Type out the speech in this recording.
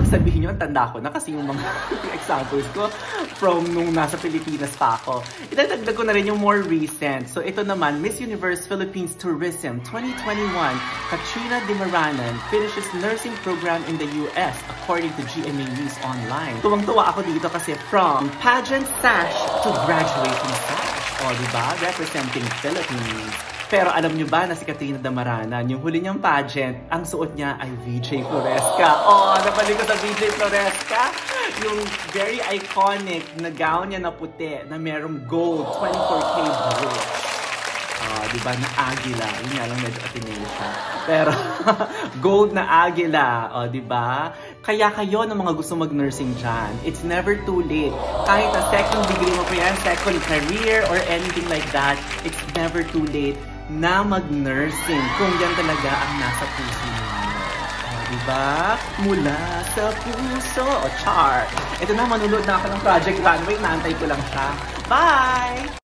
sabihin nyo, ang tanda ko na kasi yung mga examples ko from nung nasa Pilipinas pa ako. Idadagdag ko na rin yung more recent. So ito naman, Miss Universe Philippines Tourism 2021, Katrina Dimaranan finishes nursing program in the US according to GMA News Online. Tuwang-tuwa ako dito kasi from pageant sash to graduation sash. O, diba? Representing Philippines. Pero alam nyo ba na si Katrina Damaranan, yung huli niyang pageant, ang suot niya ay VJ Floresca. Oh, napalik ko sa VJ Floresca. Yung very iconic na gown niya na puti, na merong gold, 24K brooch. Diba, na agila. Yun nga lang medyo atinay siya. Pero, gold na agila. O, diba? Kaya kayo ng mga gusto mag-nursing dyan, it's never too late. Kahit na second degree mo pa yan, second career, or anything like that, it's never too late na mag-nursing kung yan talaga ang nasa puso ninyo. Diba? Mula sa puso. O, char. Ito na, manunod na ako ng Project Runway. Naantay ko lang siya. Bye!